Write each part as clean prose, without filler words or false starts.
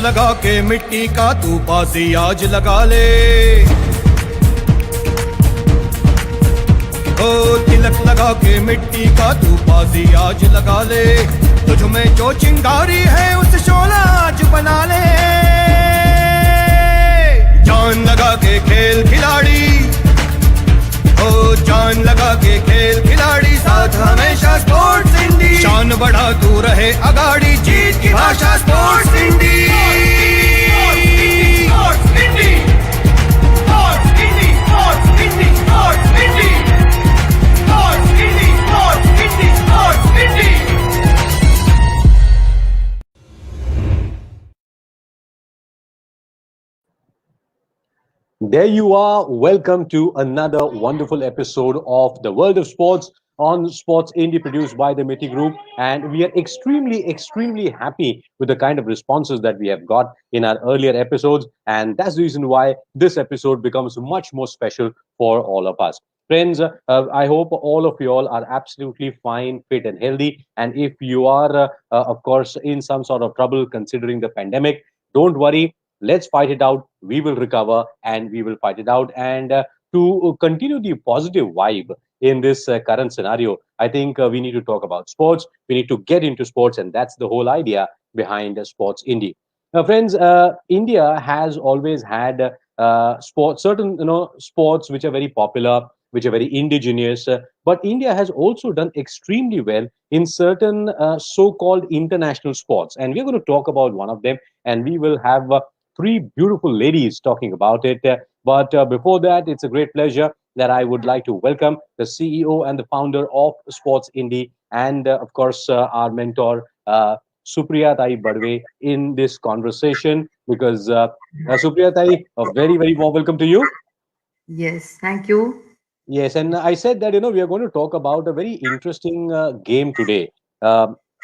लगा के मिट्टी का तू बाजी आज लगा ले, ओ तिलक लगा के मिट्टी का तू बाजी आज लगा ले, तुझ में जो चिंगारी है उस शोला आज बना ले। जान लगा के खेल खिलाड़ी, ओ जान लगा के खेल खिलाड़ी, साथ हमेशा स्पोर्ट्स इंडी, शान बढ़ा तू रहे अगाड़ी, जीत की भाषा स्पोर्ट्स इंडी। There you are. Welcome to another wonderful episode of the World of Sports on Sports Indie, produced by the Miti Group. And we are extremely happy with the kind of responses that we have got in our earlier episodes. And that's the reason why this episode becomes much more special for all of us. Friends, I hope all of you all are absolutely fine, fit, and healthy. And if you are, of course, in some sort of trouble considering the pandemic, don't worry. Let's fight it out. We will recover and we will fight it out. And to continue the positive vibe in this current scenario, I think we need to talk about sports. We need to get into sports, and that's the whole idea behind Sports Indie. Now, friends, India has always had sports, certain sports which are very popular, which are very indigenous. But India has also done extremely well in certain so-called international sports, and we're going to talk about one of them. And we will have three beautiful ladies talking about it. But before that, it's a great pleasure that I would like to welcome the CEO and the founder of Sports Indie, and of course, our mentor, Supriya Tai Badve, in this conversation. Because Supriya Tai, a very warm welcome to you. Yes, thank you. Yes, and I said that we are going to talk about a very interesting game today.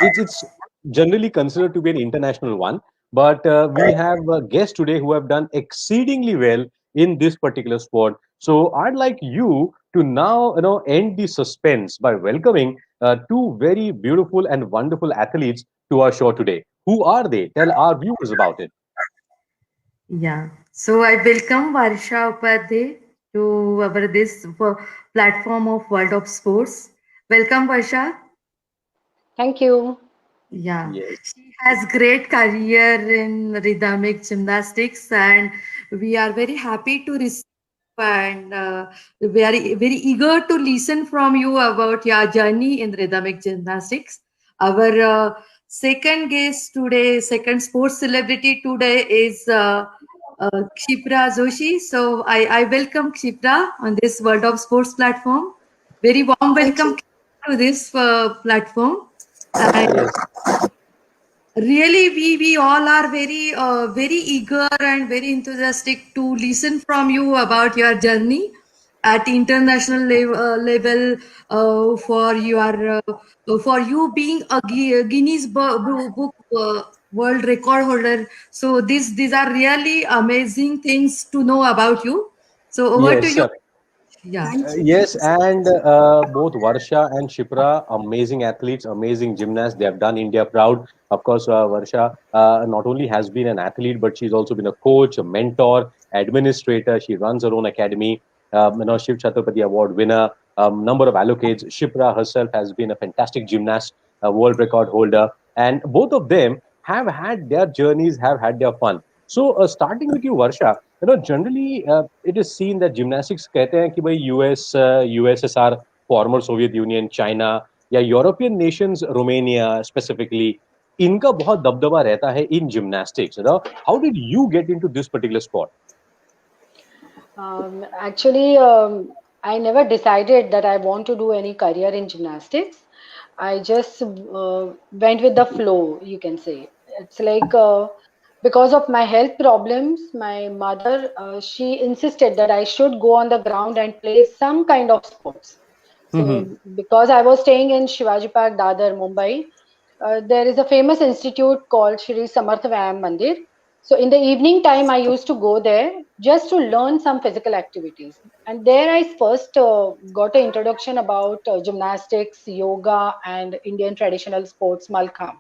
It's generally considered to be an international one, but we have guests today who have done exceedingly well in this particular sport. So I'd like you to now end the suspense by welcoming two very beautiful and wonderful athletes to our show today. Who are they? Tell our viewers about it. Yeah. So I welcome Varsha Upadhyay to our this platform of World of Sports. Welcome, Varsha. Thank you. Yeah. Yes. She has great career in rhythmic gymnastics, and we are very happy to receive and very eager to listen from you about your journey in rhythmic gymnastics. Our second guest today, second sports celebrity today is Kshipra Joshi. So I welcome Kshipra on this World of Sports platform. Very warm welcome to this platform. And really, we all are very eager and very enthusiastic to listen from you about your journey at international level for you being a Guinness Book World Record holder. So these are really amazing things to know about you. So over to Yes. you. Yeah. Yes, and both Varsha and Shipra, amazing athletes, amazing gymnasts. They have done India proud. Of course, Varsha not only has been an athlete, but she's also been a coach, a mentor, administrator. She runs her own academy. Shiv Chhatrapati Award winner, number of allocates. Shipra herself has been a fantastic gymnast, a world record holder, and both of them have had their journeys, have had their fun. So, starting with you, Varsha, generally it is seen that gymnastics कहते हैं कि भाई US, USSR, former Soviet Union, China या European nations, Romania specifically, इनका बहुत दबदबा रहता है in gymnastics. How did you get into this particular sport? Actually, I never decided that I want to do any career in gymnastics. I just went with the flow, you can say. It's like because of my health problems, my mother, she insisted that I should go on the ground and play some kind of sports. So, because I was staying in Shivaji Park, Dadar, Mumbai, there is a famous institute called Shri Samarth Vyayam Mandir. So in the evening time, I used to go there just to learn some physical activities. And there I first got an introduction about gymnastics, yoga, and Indian traditional sports, Malkham.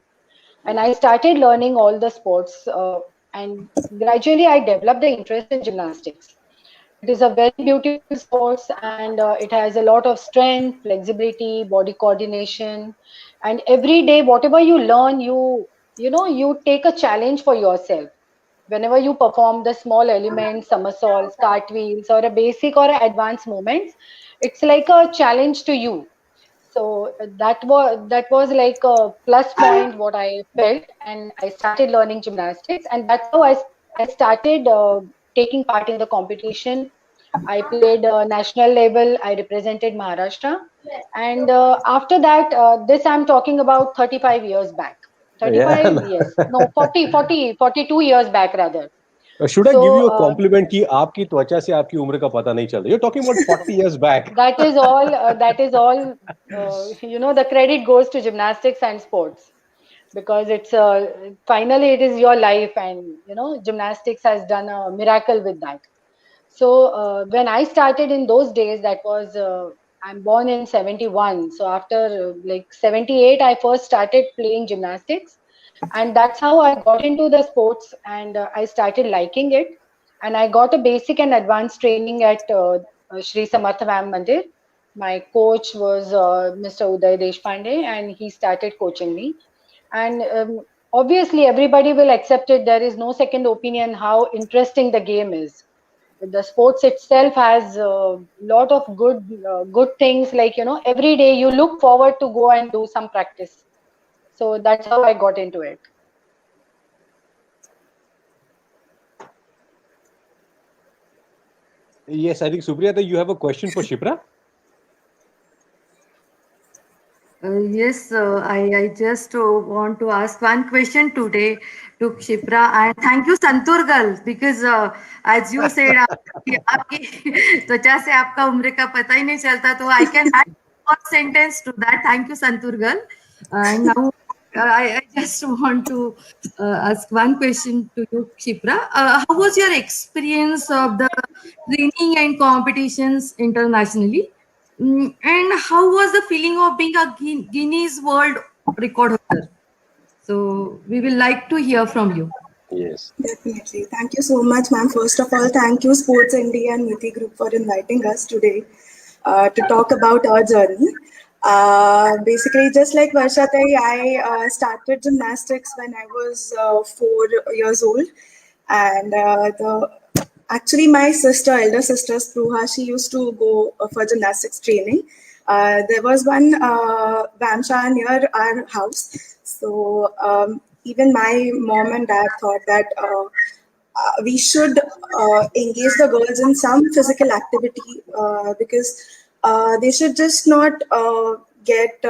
And I started learning all the sports and gradually I developed the interest in gymnastics. It is a very beautiful sport, and it has a lot of strength, flexibility, body coordination, and every day, whatever you learn, you take a challenge for yourself. Whenever you perform the small elements, somersaults, cartwheels, or a basic or advanced movements, it's like a challenge to you. So that was like a plus point what I felt, and I started learning gymnastics, and that's how I started taking part in the competition. I played national level. I represented Maharashtra, and after that, this I'm talking about 35 years back. Yeah. 35, yes, no, 42 years back rather. Should I So give you a compliment कि आपकी त्वचा से आपकी उम्र का पता नहीं चल रहा? You're talking about 40 years back. that is all. That is all. The credit goes to gymnastics and sports, because it's finally it is your life, and gymnastics has done a miracle with that. So when I started in those days, that was I'm born in 71. So after like 78, I first started playing gymnastics, and that's how I got into the sports, and I started liking it, and I got a basic and advanced training at Shri Samarth Vam Mandir. My coach was Mr. Uday Deshpande, and he started coaching me. And obviously, everybody will accept it. There is no second opinion how interesting the game is. The sports itself has a lot of good things, like every day you look forward to go and do some practice. So that's how I got into it. Yes, I think Supriya, you have a question for Shipra. Yes, I just want to ask one question today to Kshipra, and thank you Santurgal, because as you said आपकी त्वचा से आपका उम्र का पता ही नहीं चलता, तो I can add one sentence to that. Thank you Santurgal. And now I just want to ask one question to you, Kshipra. How was your experience of the training and competitions internationally? And how was the feeling of being a Guinness World Record holder? So we will like to hear from you. Yes. Definitely. Thank you so much, ma'am. First of all, thank you, Sports India and Niti Group, for inviting us today to talk about our journey. Basically, just like Varshatai, I started gymnastics when I was 4 years old. And actually, my sister, elder sister, Spruha, she used to go for gymnastics training. There was one Vamsha near our house. So even my mom and dad thought that we should engage the girls in some physical activity, because they should just not get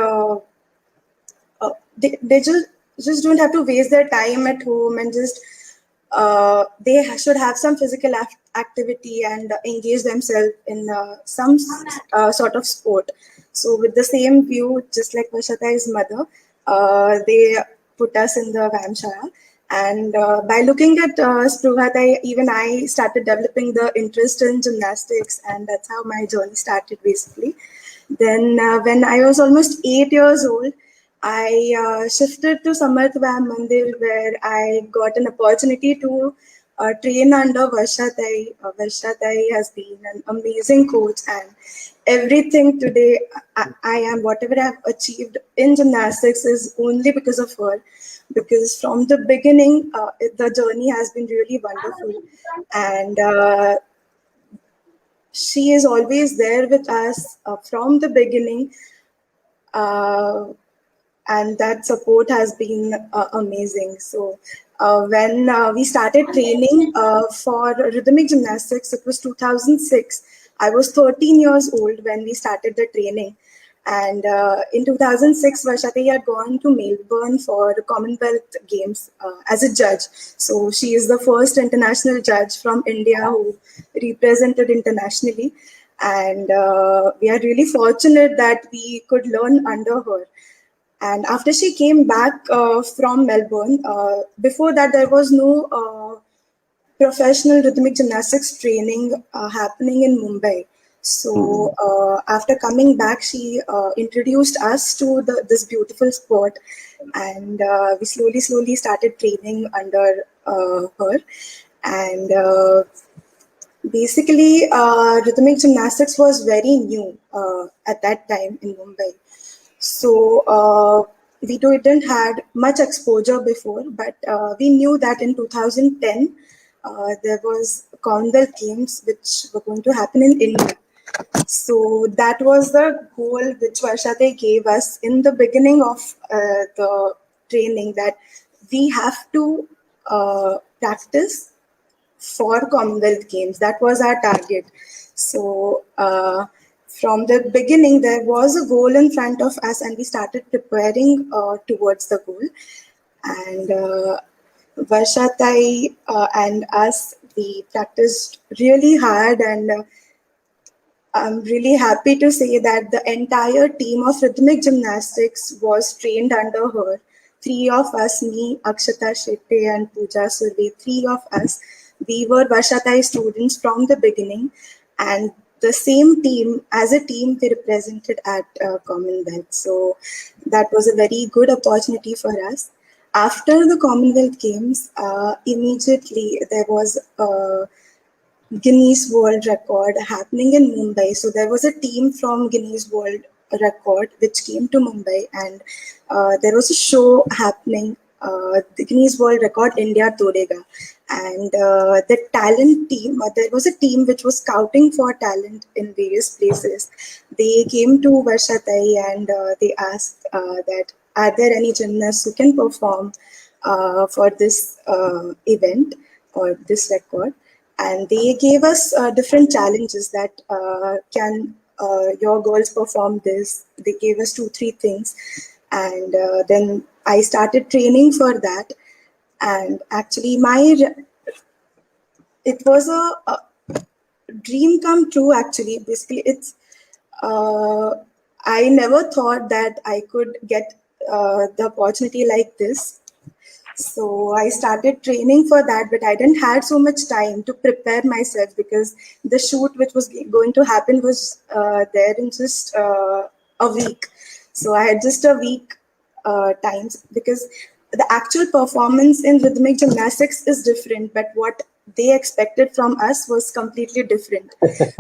they just don't have to waste their time at home, and just they should have some physical activity and engage themselves in some sort of sport. So with the same view, just like Vashatai's mother, they put us in the Vamshara. And by looking at Spruhat, even I started developing the interest in gymnastics, and that's how my journey started basically. Then when I was almost 8 years old, I shifted to Samarth Vam Mandir, where I got an opportunity to train under Varshatai. Varshatai has been an amazing coach, and everything today I am, whatever I have achieved in gymnastics, is only because of her. Because from the beginning, the journey has been really wonderful, and she is always there with us from the beginning. And that support has been amazing. So when we started training for rhythmic gymnastics, it was 2006. I was 13 years old when we started the training. And in 2006, Varshati had gone to Melbourne for the Commonwealth Games as a judge. So she is the first international judge from India who represented internationally. And we are really fortunate that we could learn under her. And after she came back from Melbourne, before that there was no professional rhythmic gymnastics training happening in Mumbai. So after coming back, she introduced us to this beautiful sport, and we slowly started training under her. And basically, rhythmic gymnastics was very new at that time in Mumbai. So we didn't had much exposure before, but we knew that in 2010 there was Commonwealth Games which were going to happen in India. So that was the goal which Varshate gave us in the beginning of the training, that we have to practice for Commonwealth Games. That was our target. So from the beginning, there was a goal in front of us, and we started preparing towards the goal. And Varshatai and us, we practiced really hard, and I'm really happy to say that the entire team of rhythmic gymnastics was trained under her. Three of us, me, Akshata Shetty, and Pooja Surve, three of us, we were Varshatai students from the beginning, and the same team, as a team, we represented at Commonwealth. So that was a very good opportunity for us. After the Commonwealth Games, immediately there was Guinness World Record happening in Mumbai. So there was a team from Guinness World Record which came to Mumbai, and there was a show happening, the Guinness World Record India Todega. And the talent team, there was a team which was scouting for talent in various places. They came to Varshatai, and they asked that are there any gymnasts who can perform for this event or this record. And they gave us different challenges that can your girls perform this. They gave us 2-3 things, and then I started training for that. And actually, it was a dream come true. Actually, basically, it's I never thought that I could get the opportunity like this. So I started training for that, but I didn't had so much time to prepare myself, because the shoot which was going to happen was there in just a week. So I had just a week times, because the actual performance in rhythmic gymnastics is different, but what they expected from us was completely different.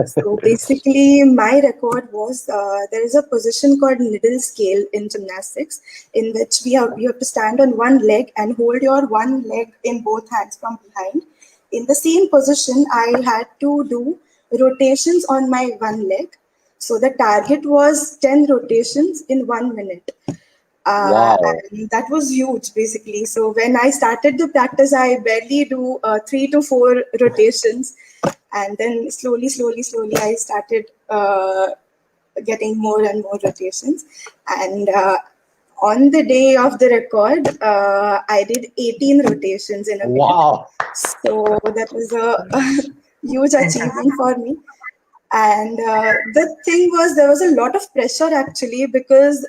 So basically, my record was there is a position called needle scale in gymnastics, in which you have to stand on one leg and hold your one leg in both hands from behind. In the same position, I had to do rotations on my one leg. So the target was 10 rotations in 1 minute. Wow. And that was huge, basically. So when I started the practice, I barely do 3 to 4 rotations, and then slowly, I started getting more and more rotations. And on the day of the record, I did 18 rotations in a minute. Wow. So that was a huge achievement for me. And the thing was, there was a lot of pressure actually, because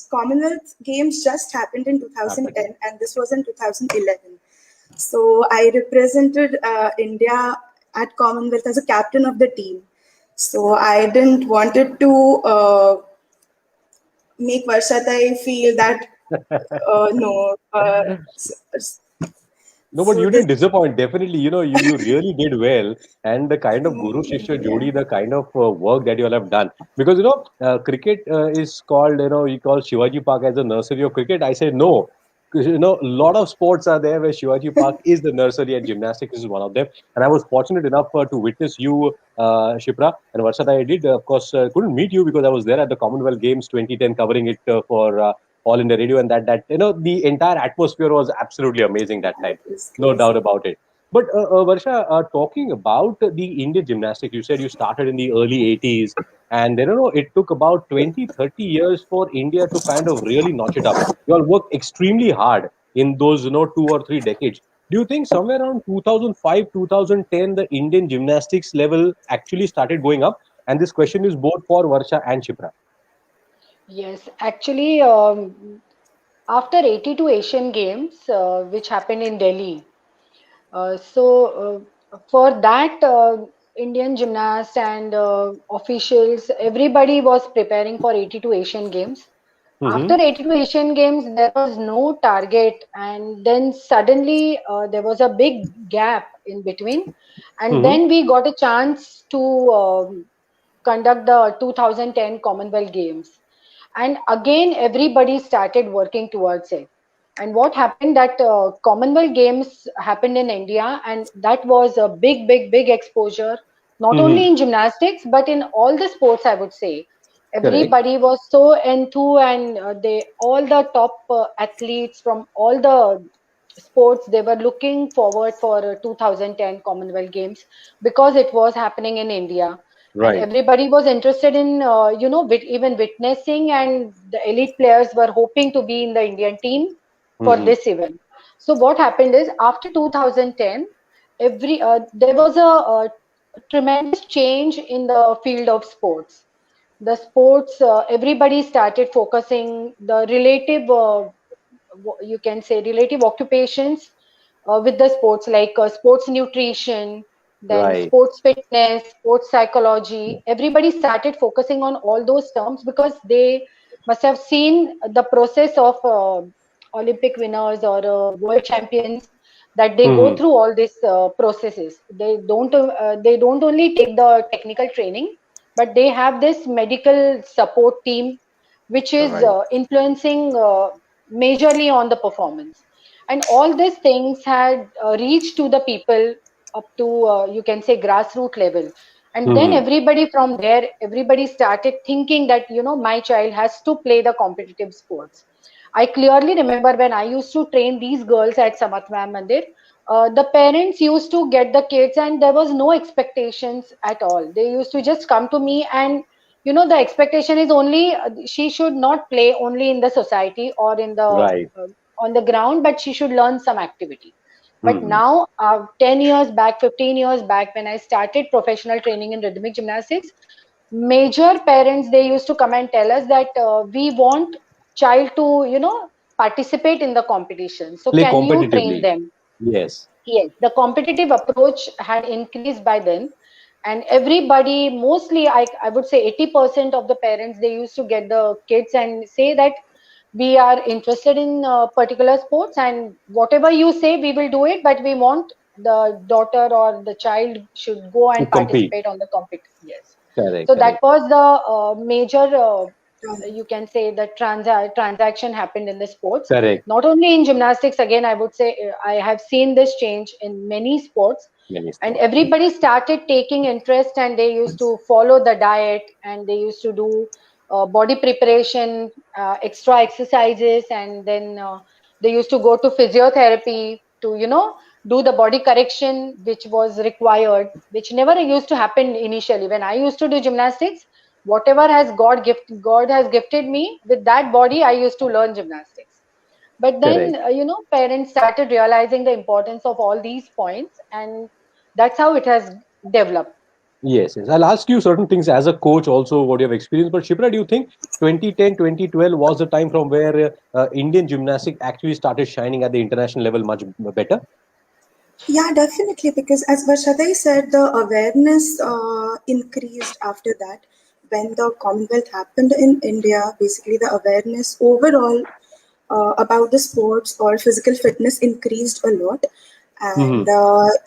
Commonwealth Games just happened in 2010, and this was in 2011. So I represented India at Commonwealth as a captain of the team. So I didn't wanted to make Varshatai feel that no. No, but So you this, didn't disappoint. Definitely, you really did well. And the kind of Guru Shishya Jodi, the kind of work that you all have done. Because, cricket is called, you call Shivaji Park as a nursery of cricket. I say no. 'Cause, a lot of sports are there where Shivaji Park is the nursery, and gymnastics is one of them. And I was fortunate enough to witness you, Shipra, and Varsha. I did, of course, couldn't meet you because I was there at the Commonwealth Games 2010 covering it for All India Radio, and that the entire atmosphere was absolutely amazing that time. No doubt about it. But Varsha, talking about the Indian gymnastics, you said you started in the early 80s, and it took about 20, 30 years for India to kind of really notch it up. You all worked extremely hard in those 2 or 3 decades. Do you think somewhere around 2005, 2010, the Indian gymnastics level actually started going up? And this question is both for Varsha and Shipra. Yes, actually, after 82 Asian Games, which happened in Delhi, for that, Indian gymnasts and officials, everybody was preparing for 82 Asian Games. After 82 Asian Games, there was no target, and then suddenly there was a big gap in between, and then we got a chance to conduct the 2010 Commonwealth Games, and again everybody started working towards it. And what happened that Commonwealth Games happened in India, and that was a big exposure, not only in gymnastics but in all the sports, I would say. Everybody was so enthused, and they all the top athletes from all the sports, they were looking forward for 2010 Commonwealth Games because it was happening in India. And everybody was interested in even witnessing, and the elite players were hoping to be in the Indian team for this event. So what happened is, after 2010, there was a tremendous change in the field of sports. The sports, everybody started focusing the relative, you can say, relative occupations with the sports, like sports nutrition, then sports fitness, sports psychology. Everybody started focusing on all those terms because they must have seen the process of Olympic winners or world champions, that they go through all these processes. They don't only take the technical training, but they have this medical support team which is influencing majorly on the performance. And all these things had reached to the people up to you can say grassroots level. And then everybody from there, everybody started thinking that, my child has to play the competitive sports. I clearly remember when I used to train these girls at Samatva Mandir, the parents used to get the kids and there was no expectations at all. They used to just come to me, and the expectation is only she should not play only in the society or in the on the ground, but she should learn some activity. But now, 10 years back, 15 years back, when I started professional training in rhythmic gymnastics, major parents, they used to come and tell us that we want child to participate in the competition, so can you train them? Yes, the competitive approach had increased by then, and everybody, mostly I would say 80% of the parents, they used to get the kids and say that we are interested in particular sports, and whatever you say we will do it, but we want the daughter or the child should go and participate on the competition. Yes. So that was the major you can say the transaction happened in the sports. Not only in gymnastics, again I would say I have seen this change in many sports. And everybody started taking interest, and they used to follow the diet, and they used to do body preparation, extra exercises, and then they used to go to physiotherapy to do the body correction which was required, which never used to happen initially. When I used to do gymnastics, whatever has God has gifted me with, that body I used to learn gymnastics. But then parents started realizing the importance of all these points, and that's how it has developed. Yes. I'll ask you certain things as a coach also, what you have experienced. But Shipra, do you think 2010, 2012 was the time from where Indian gymnastics actually started shining at the international level much better? Yeah, definitely. Because as Varshadai said, the awareness increased after that. When the Commonwealth happened in India, basically the awareness overall about the sports or physical fitness increased a lot. And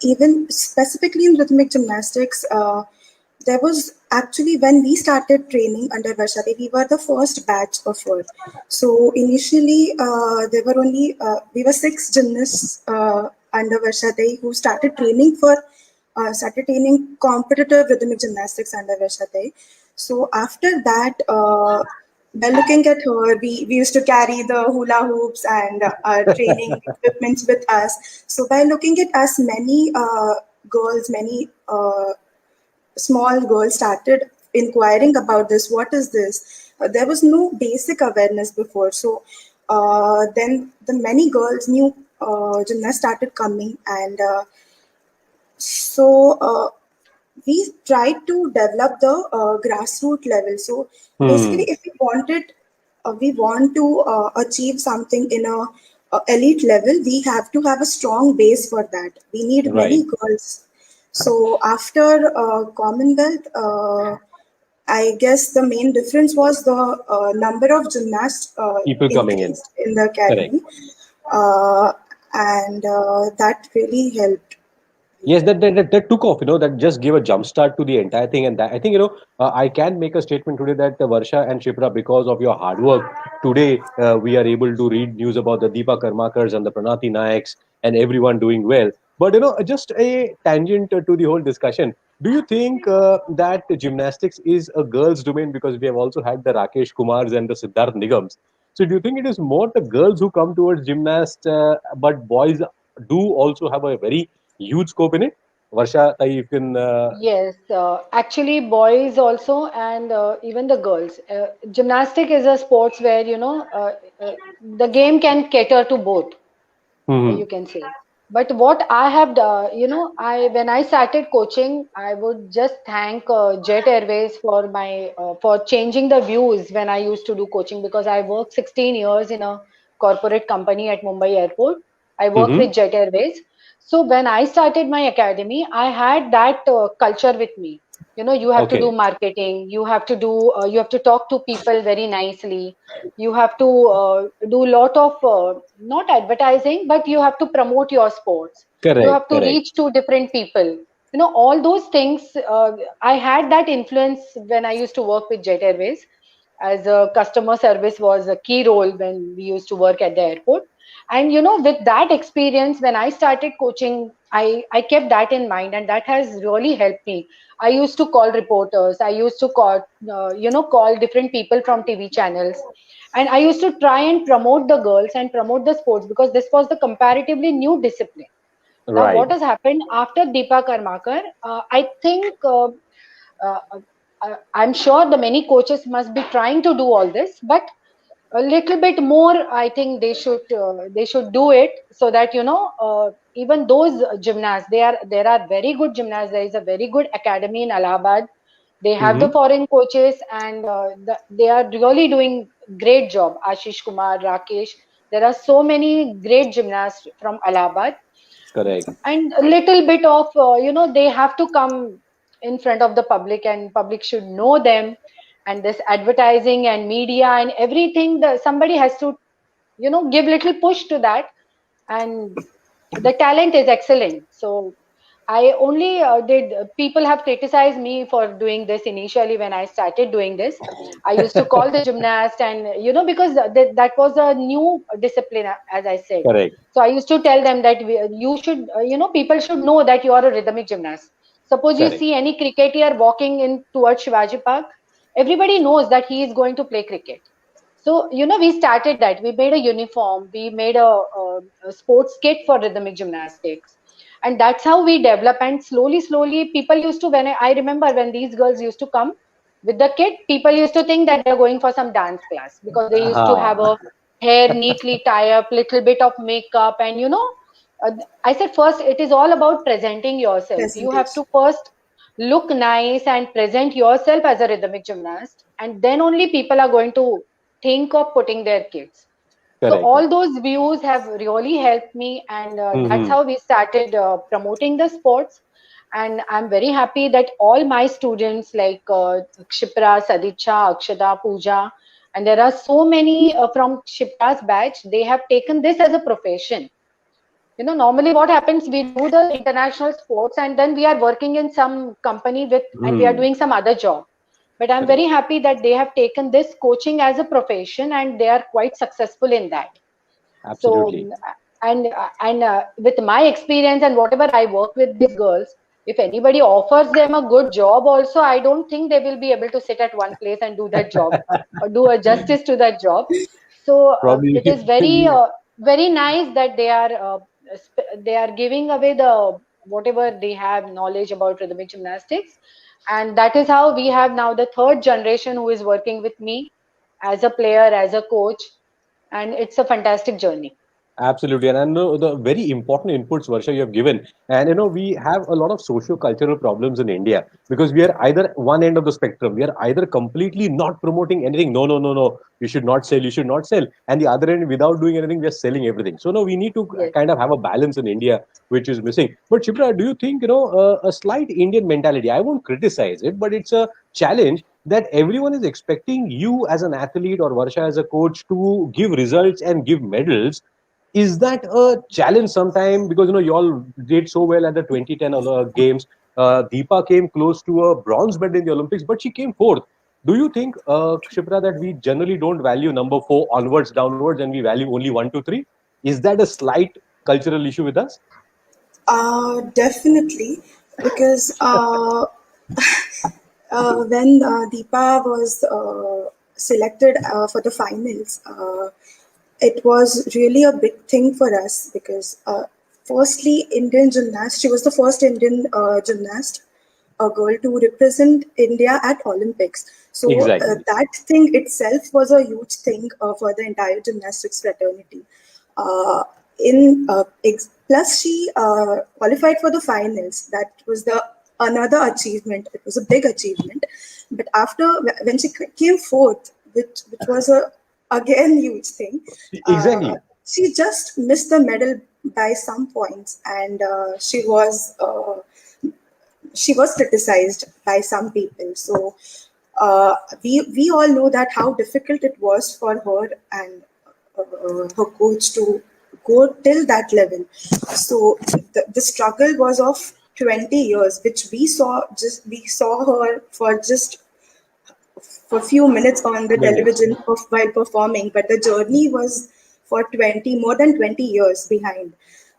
even specifically in rhythmic gymnastics, there was actually, when we started training under Varshadai, we were the first batch of her. So initially, there were only, we were 6 gymnasts under Varshadai who started training competitive rhythmic gymnastics under Varshadai. So after that, by looking at her, we used to carry the hula hoops and training equipments with us. So by looking at us, many girls, many small girls started inquiring about this. What is this? There was no basic awareness before. So then the many girls, new gymnasts started coming, and we tried to develop the grassroots level. So basically, if we want to achieve something in a elite level, we have to have a strong base for that. We need many girls. So after Commonwealth, I guess the main difference was the number of gymnasts People coming in. increased in the Correct. academy, uh, and that really helped. Yes, that took off, that just gave a jump start to the entire thing. And that, I think, I can make a statement today that Varsha and Shipra, because of your hard work, today we are able to read news about the Deepa Karmakars and the Pranati Nayaks and everyone doing well. But, just a tangent to the whole discussion. Do you think that gymnastics is a girls' domain? Because we have also had the Rakesh Kumars and the Siddharth Nigams. So do you think it is more the girls who come towards gymnast, but boys do also have a very huge scope in it? Varsha, Tai, you can. Yes, actually, boys also, and even the girls. Gymnastic is a sports where, the game can cater to both, Mhm. you can say. But what I have done, I when I started coaching, I would just thank Jet Airways for my for changing the views when I used to do coaching, because I worked 16 years in a corporate company at Mumbai Airport. I worked Mhm. with Jet Airways. So when I started my academy, I had that culture with me. You have to do Okay. marketing, you have to talk to people very nicely, you have to do lot of not advertising, but you have to promote your sports, you Correct. have to Correct. reach to different people, all those things. I had that influence when I used to work with Jet Airways, as a customer service was a key role when we used to work at the airport. And with that experience, when I started coaching, I kept that in mind, and that has really helped me. I used to call reporters, I used to call different people from TV channels, and I used to try and promote the girls and promote the sports, because this was the comparatively new discipline. Now, Right. what has happened after Deepa Karmakar? I think uh, I'm sure the many coaches must be trying to do all this, but a little bit more. I think they should do it, so that even those gymnasts, there are very good gymnasts. There is a very good academy in Allahabad. They have the Mhm. foreign coaches, and they are really doing great job. Ashish Kumar, Rakesh. There are so many great gymnasts from Allahabad, Correct. and a little bit of they have to come in front of the public, and public should know them. And this advertising and media and everything, somebody has to give little push to that. And the talent is excellent. So I only did people have criticized me for doing this initially. When I started doing this, I used to call the gymnast, and because that was a new discipline, as I said. Correct. So I used to tell them that you should, people should know that you are a rhythmic gymnast. Suppose you Correct. see any cricketer walking in towards Shivaji Park, everybody knows that he is going to play cricket. So, we started that. We made a uniform, we made a sports kit for rhythmic gymnastics. And that's how we develop. And slowly, slowly, people used to, when I remember when these girls used to come with the kit, people used to think that they're going for some dance class, because they used to have Ah. a hair neatly tie up, little bit of makeup. And, uh, I said, first, it is all about presenting yourself. You have Percentage. to first look nice and present yourself as a rhythmic gymnast. And then only people are going to think of putting their kids. So Correct. all those views have really helped me, and that's Mhm. how we started promoting the sports. And I'm very happy that all my students, like Kshipra, Sadicha, Akshada, Pooja, and there are so many from Kshipra's batch, they have taken this as a profession. Normally what happens, we do the international sports, and then we are working in some company with, and we are Hmm. doing some other job. But I'm Correct. very happy that they have taken this coaching as a profession, and they are quite successful in that. So, Absolutely. and with my experience and whatever I work with these girls, if anybody offers them a good job also, I don't think they will be able to sit at one place and do that job, or do a justice to that job. So Probably. it is very very nice that they are giving away the whatever they have knowledge about rhythmic gymnastics. And that is how we have now the third generation who is working with me as a player, as a coach, and it's a fantastic journey. Absolutely, and I know the very important inputs, Varsha, you have given. And we have a lot of socio-cultural problems in India because we are either one end of the spectrum. We are either completely not promoting anything. No, no, no, no. You should not sell. You should not sell. And the other end, without doing anything, we are selling everything. So no, we need to Yes. kind of have a balance in India, which is missing. But Shipra, do you think a slight Indian mentality? I won't criticize it, but it's a challenge that everyone is expecting you as an athlete or Varsha as a coach to give results and give medals. Is that a challenge sometime? Because you all did so well at the 2010 games. Deepa came close to a bronze medal in the Olympics, but she came fourth. Do you think, Kshipra, that we generally don't value number four onwards, downwards, and we value only one, two, three? Is that a slight cultural issue with us? Definitely, because when Deepa was selected for the finals, it was really a big thing for us because, firstly, Indian gymnast, she was the first Indian gymnast, a girl to represent India at Olympics. So Exactly. that thing itself was a huge thing for the entire gymnastics fraternity. Uh, Plus she qualified for the finals. That was the another achievement. It was a big achievement. But after when she came fourth, which was a again huge thing, Exactly. she just missed the medal by some points, and she was criticized by some people. So we all know that how difficult it was for her and her coach to go till that level. So the struggle was of 20 years, which we saw her for just for few minutes on the Minutes. television while performing, but the journey was for 20 more than 20 years behind.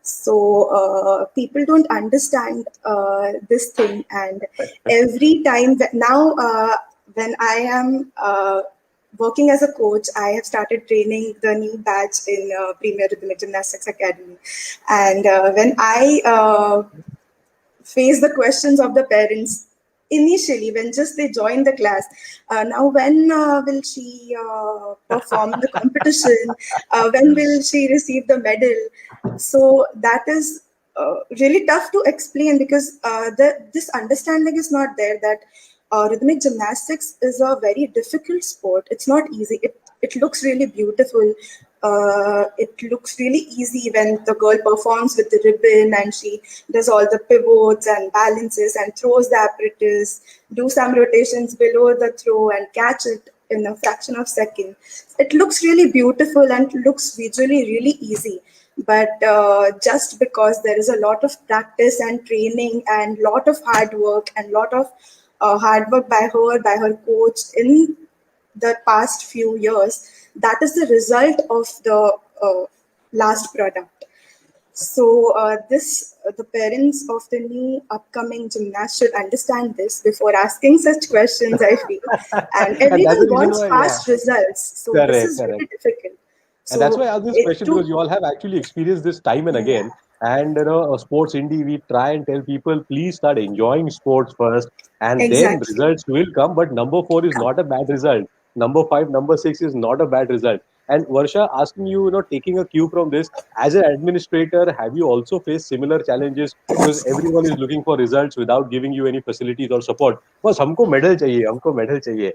So people don't understand this thing, and every time now when I am working as a coach, I have started training the new batch in Premier Rhythmic Gymnastics Academy, and when I face the questions of the parents initially when just they join the class, now when will she perform in the competition, when will she receive the medal. So that is really tough to explain because this understanding is not there that rhythmic gymnastics is a very difficult sport. It's not easy. It looks really beautiful. It looks really easy when the girl performs with the ribbon and she does all the pivots and balances and throws the apparatus, do some rotations below the throw and catch it in a fraction of a second. It looks really beautiful and looks visually really easy. But just because there is a lot of practice and training and lot of hard work and lot of hard work by her coach in the past few years, that is the result of the last product. So the parents of the new upcoming gymnast should understand this before asking such questions, I feel. And And that's the everyone reason wants why, yeah. fast results. So this Correct, is correct. really difficult. And that's why So I asked this it question, because to you all have actually experienced this time and yeah, again. And sports indie, we try and tell people, please start enjoying sports first, and then exactly. results will come. But number four is not a bad result. Number five, number six is not a bad result. And Varsha, asking you, taking a cue from this, as an administrator, have you also faced similar challenges? Because everyone is looking for results without giving you any facilities or support. बस हमको medal चाहिए, हमको medal चाहिए.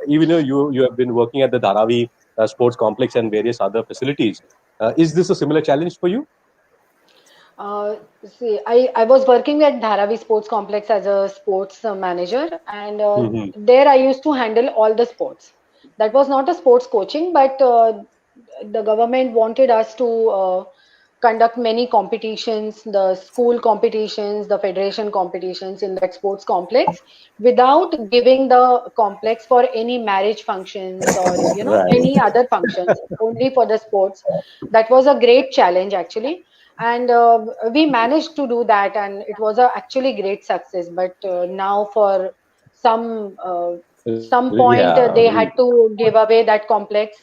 Even though you have been working at the Dharavi sports complex and various other facilities, is this a similar challenge for you? Uh, I was working at Dharavi Sports Complex as a sports manager, and Hmm. there I used to handle all the sports. That was not a sports coaching, but the government wanted us to conduct many competitions, the school competitions, the federation competitions in that sports complex, without giving the complex for any marriage functions or Right. any other functions, only for the sports. That was a great challenge actually, and we managed to do that, and it was a actually great success. But now for some uh, some point Yeah. they had to give away that complex,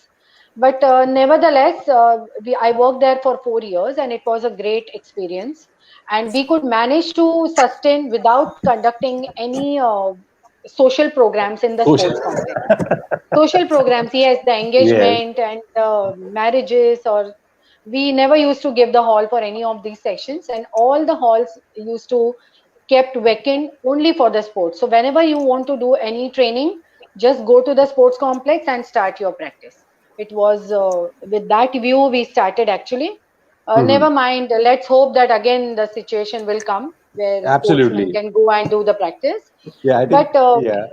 but nevertheless I worked there for 4 years, and it was a great experience, and we could manage to sustain without conducting any social programs in the Social. sports complex. Social programs, yes, the Yes. engagement and the marriages, or we never used to give the hall for any of these sections, and all the halls used to kept vacant only for the sports. So whenever you want to do any training, just go to the sports complex and start your practice. It was with that view we started actually. Hmm. Never mind, let's hope that again the situation will come where sportsmen Absolutely. can go and do the practice. Yeah, I think. But Yeah.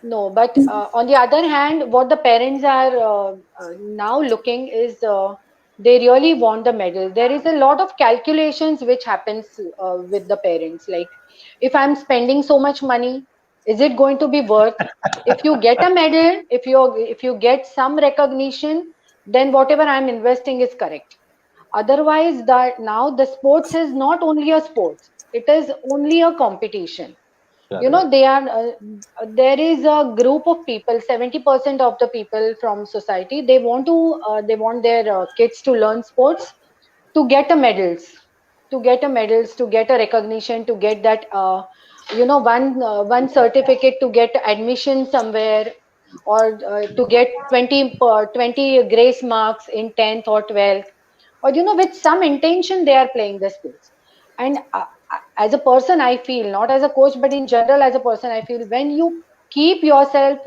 No, but on the other hand, what the parents are now looking is they really want the medal. There is a lot of calculations which happens with the parents. Like, if I'm spending so much money, is it going to be worth? If you get a medal, if you get some recognition, then whatever I'm investing is correct. Otherwise, that now the sports is not only a sport; it is only a competition. Correct. They are there is a group of people, 70% of the people from society, they want their kids to learn sports, to get a medals, to get a recognition, to get that one certificate, to get admission somewhere, or to get 20 grace marks in 10th or 12th, or with some intention they are playing the sports. And as a person I feel, not as a coach but in general as a person, I feel when you keep yourself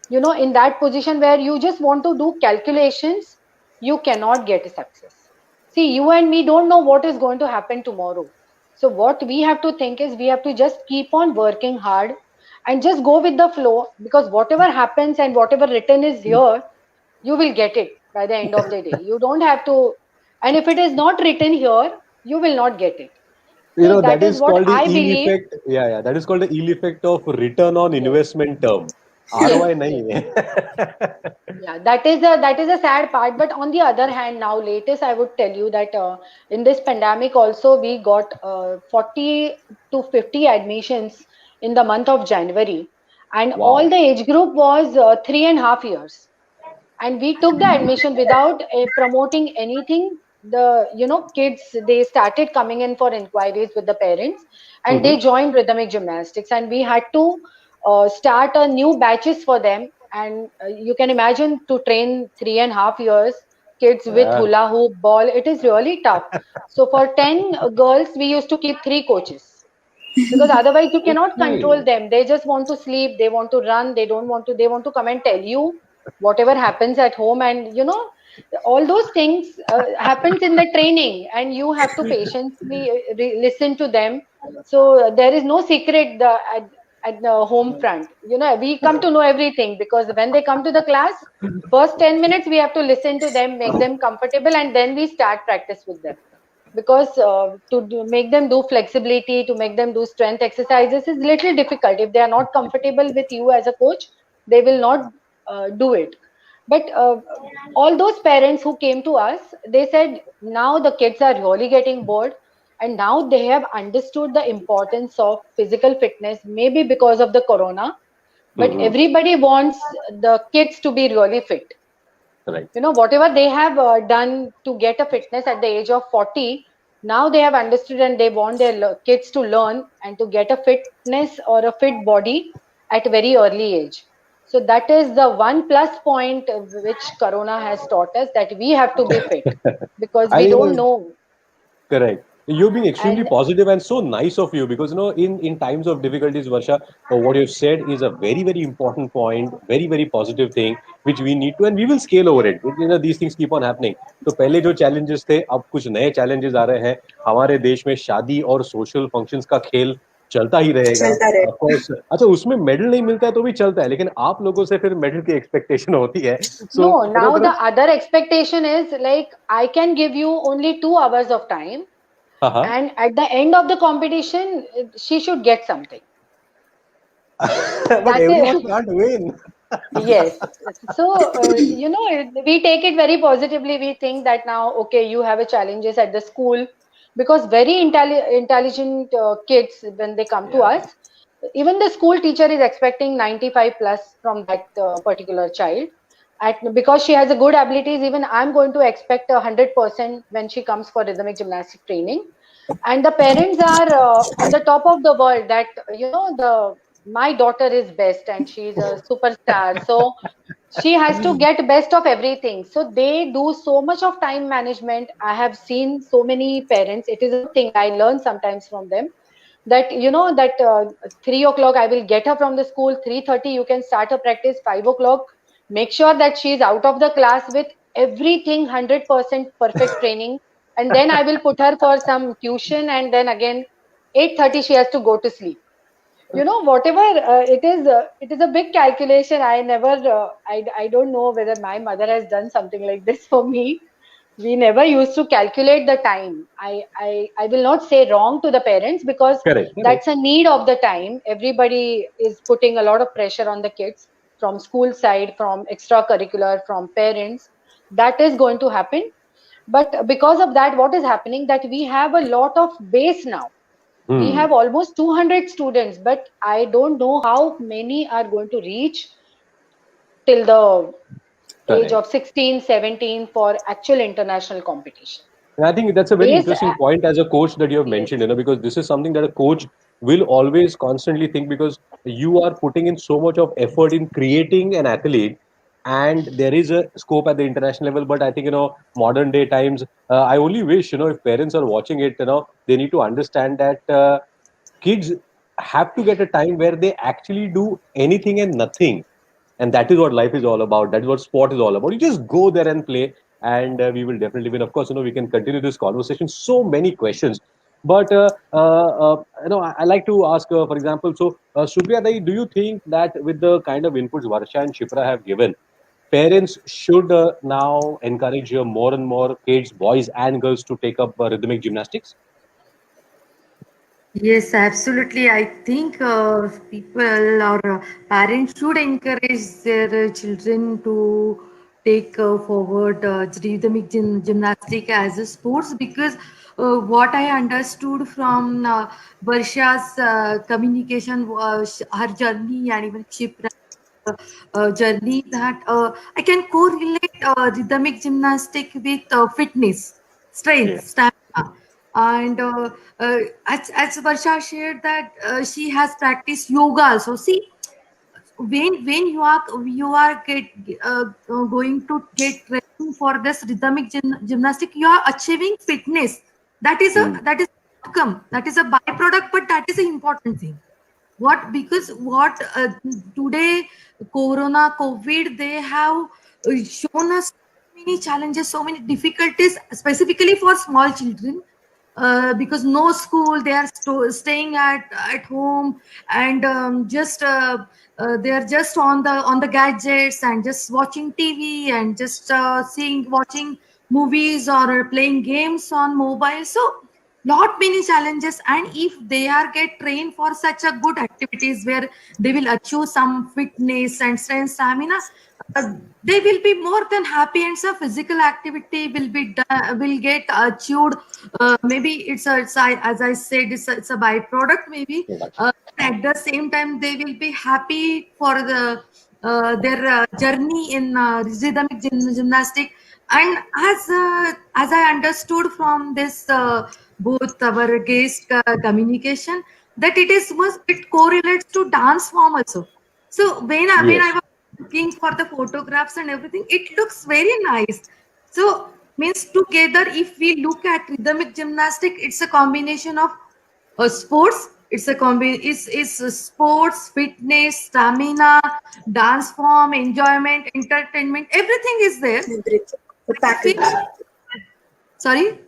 in that position where you just want to do calculations, you cannot get a success. See, you and me don't know what is going to happen tomorrow. So what we have to think is we have to just keep on working hard and just go with the flow, because whatever happens and whatever written is here, you will get it by the end of the day. You don't have to, and if it is not written here, you will not get it. You So know, that that is is what called the I yield believe. effect. Yeah, yeah. That is called the yield effect of return on Yes, investment term. yes. ROI nahi hai. Yeah, that is a sad part. But on the other hand, now latest I would tell you that in this pandemic also we got 40 to 50 admissions in the month of January, and all Wow. the age group was 3.5 years, and we took the admission without promoting anything. The kids, they started coming in for inquiries with the parents, and they Mm-hmm. joined rhythmic gymnastics, and we had to start a new batches for them. And you can imagine, to train 3.5 years kids with Yeah. hula hoop ball, it is really tough. So for 10 girls we used to keep 3 coaches, because otherwise you cannot control Okay. them. They just want to sleep, they want to run, they want to come and tell you whatever happens at home. And all those things happens in the training, and you have to patiently listen to them. So there is no secret at the home front. We come to know everything, because when they come to the class, first 10 minutes we have to listen to them, make them comfortable, and then we start practice with them. Because make them do flexibility, to make them do strength exercises is little difficult. If they are not comfortable with you as a coach, they will not do it. But all those parents who came to us, they said now the kids are really getting bored, and now they have understood the importance of physical fitness, maybe because of the corona. But Mm-hmm. everybody wants the kids to be really fit. Right. Whatever they have done to get a fitness at the age of 40, now they have understood, and they want their kids to learn and to get a fitness or a fit body at a very early age. So that is the one plus point which corona has taught us, that we have to be fit, because I we don't mean, know. correct. You're being extremely And positive and so nice of you, because in times of difficulties, Varsha, what you've said is a very very important point, very very positive thing which we need to, and we will scale over it. These things keep on happening. तो पहले जो challenges थे, अब कुछ नए challenges आ रहे हैं. हमारे देश में शादी और social functions का खेल चलता ही रहेगा. चलता रहे. Of course, अच्छा उसमें मेडल नहीं मिलता है तो भी चलता है, लेकिन आप लोगों से फिर मेडल की एक्सपेक्टेशन होती है. So no, now the there other expectation is like, I can give you only 2 hours of time, are, and at the end of the competition, she should get something. but That everyone is, can't win. yes. So, we take it very positively. We think that now, okay, you have a challenges at the school, because very intelligent kids, when they come to Yeah. us, even the school teacher is expecting 95 plus from that particular child. Because she has a good abilities, even I'm going to expect 100% when she comes for rhythmic gymnastic training. And the parents are on the top of the world, that the my daughter is best and she's a superstar, so she has to get best of everything. So they do so much of time management. I have seen so many parents, it is a thing I learn sometimes from them, that that 3 o'clock I will get her from the school, 3:30 you can start her practice, 5 o'clock make sure that she is out of the class with everything 100% perfect training, and then I will put her for some tuition, and then again 8:30 she has to go to sleep. whatever it is a big calculation. I never, I don't know whether my mother has done something like this for me. We never used to calculate the time. I will not say wrong to the parents, because Correct. that's a need of the time. Everybody is putting a lot of pressure on the kids from school side, from extracurricular, from parents. That is going to happen. But because of that, what is happening, that we have a lot of base now. We Hmm. have almost 200 students, but I don't know how many are going to reach till the age Correct. of 16, 17 for actual international competition. And I think that's a very Base, interesting point as a coach that you have yes, mentioned, because this is something that a coach will always constantly think, because you are putting in so much of effort in creating an athlete, and there is a scope at the international level. But I think, modern day times, I only wish, if parents are watching it, they need to understand that kids have to get a time where they actually do anything and nothing, and that is what life is all about. That is what sport is all about. You just go there and play, and we will definitely win. Of course, we can continue this conversation. So many questions, but I like to ask, for example, so Supriya Dai, do you think that with the kind of inputs Varsha and Shipra have given, parents should now encourage more and more kids, boys and girls, to take up rhythmic gymnastics? Yes, absolutely. I think people or parents should encourage their children to take forward rhythmic gymnastic as a sports, because what I understood from Varsha's communication was her journey, and even Shipra's journey, that I can correlate rhythmic gymnastic with fitness, strength, Yeah. stamina. And as Varsha shared that she has practiced yoga also. See, when you are going to get training for this rhythmic gymnastic, you are achieving fitness. Hmm. That is outcome. That is a byproduct, but that is an important thing. What, because what today corona covid, they have shown us so many challenges, so many difficulties, specifically for small children, because no school, they are staying at home, and just they are just on the gadgets, and just watching tv, and just seeing watching movies, or playing games on mobile. So lot many challenges, and if they are get trained for such a good activities where they will achieve some fitness and strength, stamina, they will be more than happy, and some physical activity will be done, will get achieved. Maybe as I said, it's a byproduct maybe. At the same time, they will be happy for their journey in rhythmic gymnastic. And as I understood from this both our guest communication, that it correlates to dance form also. So when I Yes. was looking for the photographs and everything, it looks very nice. So means together, if we look at rhythmic gymnastic, it's a combination of sports. It's sports, fitness, stamina, dance form, enjoyment, entertainment. Everything is there. Everything. The I feel, package. sorry.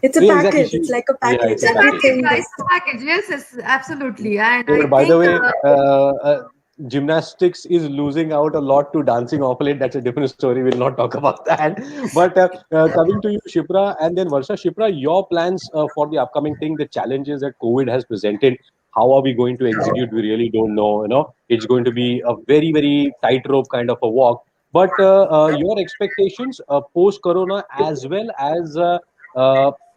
It's a Yeah, exactly. package. It's like a Yeah, package. it's a package. Everything It's is. a package. Yes, yes, absolutely. And Yeah, I but by the think way, gymnastics is losing out a lot to dancing off late. That's a different story. We'll not talk about that. But coming to you, Shipra, and then Varsha, Shipra, your plans for the upcoming thing, the challenges that COVID has presented. How are we going to execute? We really don't know. It's going to be a very, very tightrope kind of a walk. But your expectations post-corona, as well as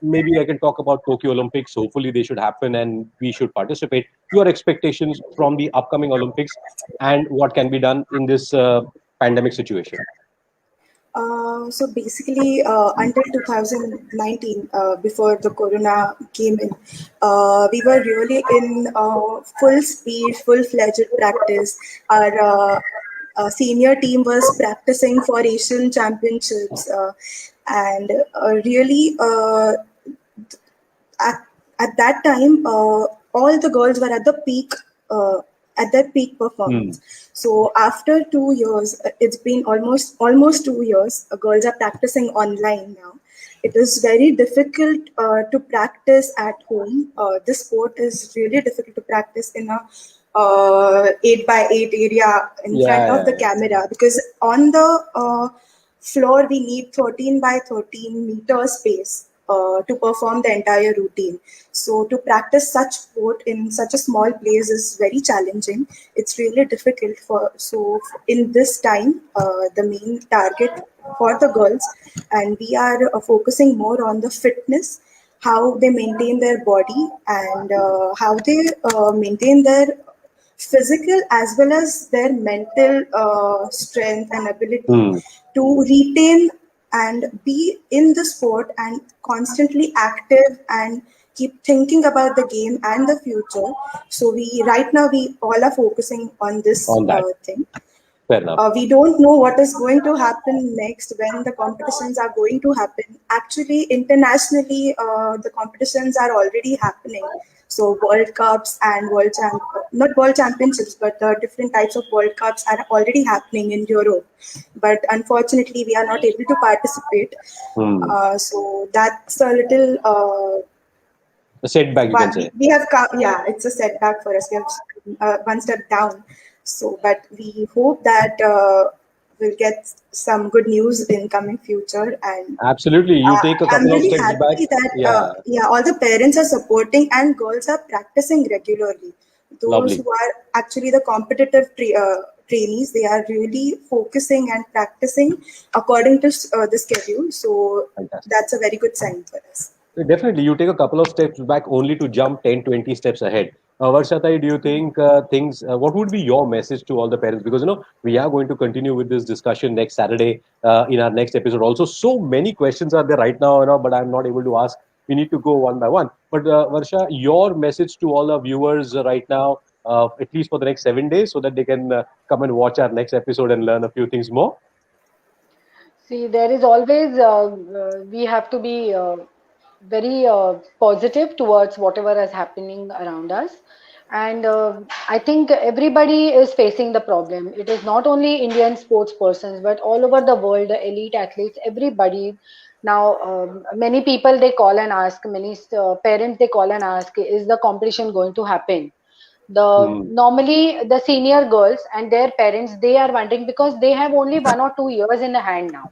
maybe I can talk about Tokyo Olympics. Hopefully, they should happen and we should participate. Your expectations from the upcoming Olympics, and what can be done in this pandemic situation? So basically, until 2019, before the corona came in, we were really in full speed, full-fledged practice. Our senior team was practicing for Asian Championships, and really at that time, all the girls were at their peak Hmm. performance. So after 2 years, it's been almost 2 years. Girls are practicing online now, it is very difficult to practice at home. This sport is really difficult to practice in a 8 by 8 area in front of the camera, because on the floor we need 13 by 13 meter space to perform the entire routine. So to practice such sport in such a small place is very challenging. It's really difficult in this time, the main target for the girls, and we are focusing more on the fitness, how they maintain their body, and how they maintain their physical as well as their mental strength and ability to retain and be in the sport and constantly active and keep thinking about the game and the future. So we all are focusing on this On that. thing. Fair enough. We don't know what is going to happen next, when the competitions are going to happen. Actually, internationally, the competitions are already happening. So World Cups and not World Championships, but different types of World Cups are already happening in Europe. But unfortunately, we are not able to participate. So that's a little A setback, you can say. we have it's a setback for us. We have one step down. So, but we hope that we'll get some good news in coming future. And Absolutely. You take a I'm couple of really steps back. happy that all the parents are supporting and girls are practicing regularly. Those Lovely. who are actually the competitive trainees, they are really focusing and practicing according to the schedule. So Fantastic. that's a very good sign for us. Definitely, you take a couple of steps back only to jump 10, 20 steps ahead. Varshatai, do you think what would be your message to all the parents? Because, we are going to continue with this discussion next Saturday in our next episode. Also, so many questions are there right now, but I'm not able to ask. We need to go one by one. But Varsha, your message to all our viewers right now, at least for the next 7 days, so that they can come and watch our next episode and learn a few things more. See, there is always, we have to be very positive towards whatever is happening around us. And I think everybody is facing the problem. It is not only Indian sports persons, but all over the world, the elite athletes, everybody. Now, many people they call and ask, many parents they call and ask, is the competition going to happen? Normally the senior girls and their parents they are wondering because they have only 1 or 2 years in the hand now.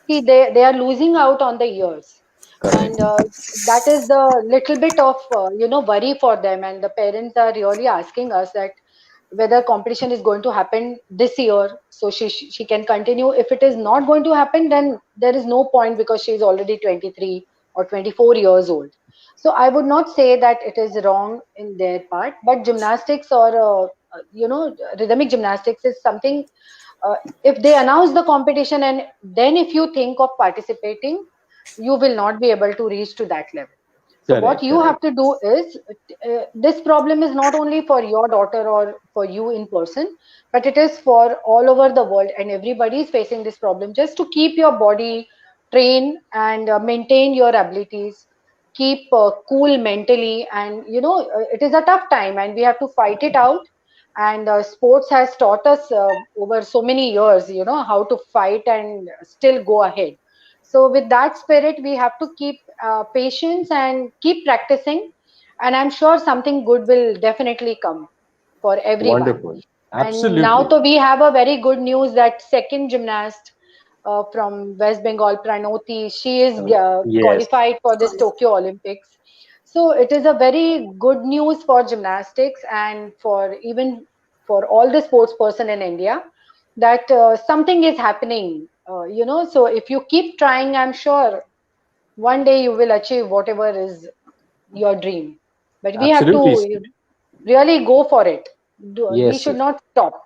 See, they are losing out on the years. Correct. And that is the little bit of worry for them, and the parents are really asking us that whether competition is going to happen this year so she can continue. If it is not going to happen, then there is no point because she is already 23 or 24 years old. So I would not say that it is wrong in their part, but gymnastics or rhythmic gymnastics is something, if they announce the competition and then if you think of participating, you will not be able to reach to that level. So Correct, what you have to do is, this problem is not only for your daughter or for you in person, but it is for all over the world, and everybody is facing this problem. Just to keep your body train and maintain your abilities, keep cool mentally, and it is a tough time and we have to fight it out. And sports has taught us over so many years, how to fight and still go ahead. So with that spirit, we have to keep patience and keep practicing. And I'm sure something good will definitely come for everyone. Wonderful. And now Absolutely. we have a very good news that second gymnast from West Bengal, Pranoti, she is Yes. qualified for this Tokyo Olympics. So it is a very good news for gymnastics and for all the sports person in India that something is happening. So if you keep trying, I'm sure one day you will achieve whatever is your dream. But we have Absolutely. to really go for it. We Yes. should not stop.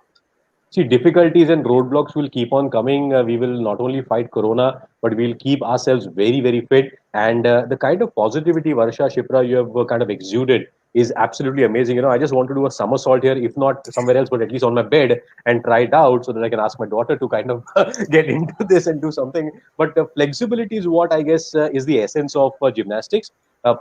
See, difficulties and roadblocks will keep on coming. We will not only fight Corona, but we'll keep ourselves very, very fit. And the kind of positivity, Varsha, Shipra, you have kind of exuded is absolutely amazing. I just want to do a somersault here, if not somewhere else, but at least on my bed and try it out so that I can ask my daughter to kind of get into this and do something. But flexibility is what I guess is the essence of gymnastics.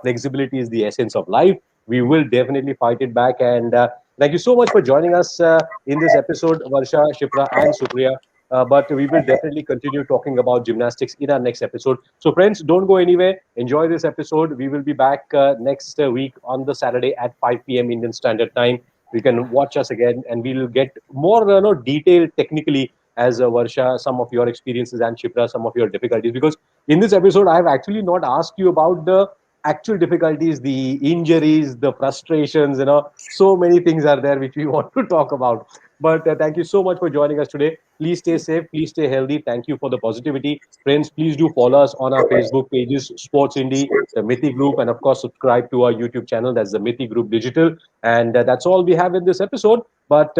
Flexibility is the essence of life. We will definitely fight it back. And thank you so much for joining us in this episode, Varsha, Shipra, and Supriya. but we will definitely continue talking about gymnastics in our next episode. So, friends, don't go anywhere. Enjoy this episode. We will be back next week on the Saturday at 5 p.m. Indian Standard Time. You can watch us again, and we will get more detailed technically as Varsha, some of your experiences, and Shipra, some of your difficulties. Because in this episode, I have actually not asked you about the actual difficulties, the injuries, the frustrations. So many things are there which we want to talk about. But thank you so much for joining us today. Please stay safe. Please stay healthy. Thank you for the positivity. Friends, please do follow us on our Facebook pages, Sports Indie, the Mithi Group, and of course, subscribe to our YouTube channel. That's the Mithi Group Digital. And that's all we have in this episode. But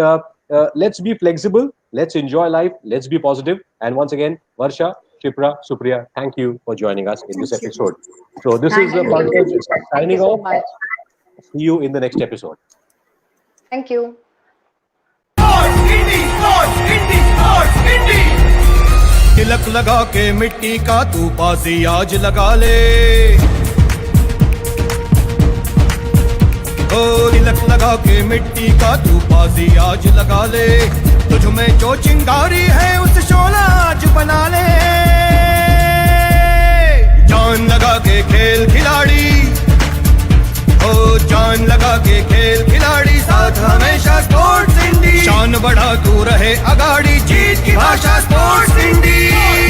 let's be flexible. Let's enjoy life. Let's be positive. And once again, Varsha, Shipra, Supriya, thank you for joining us in this episode. So this is Pankaj signing off. Much. See you in the next episode. Thank you. तिलक लगा के मिट्टी का तू बाजी आज लगा ले, ओ तिलक लगा के मिट्टी का तू बाजी आज लगा ले, तुझ में जो चिंगारी है उस शोला आज बना ले, जान लगा के खेल खिलाड़ी, ओ जान लगा के खेल खिलाड़ी, साथ हमेशा स्पोर्ट्स इंडी, शान बढ़ा तू रहे अगाड़ी, जीत की भाषा स्पोर्ट्स इंडी।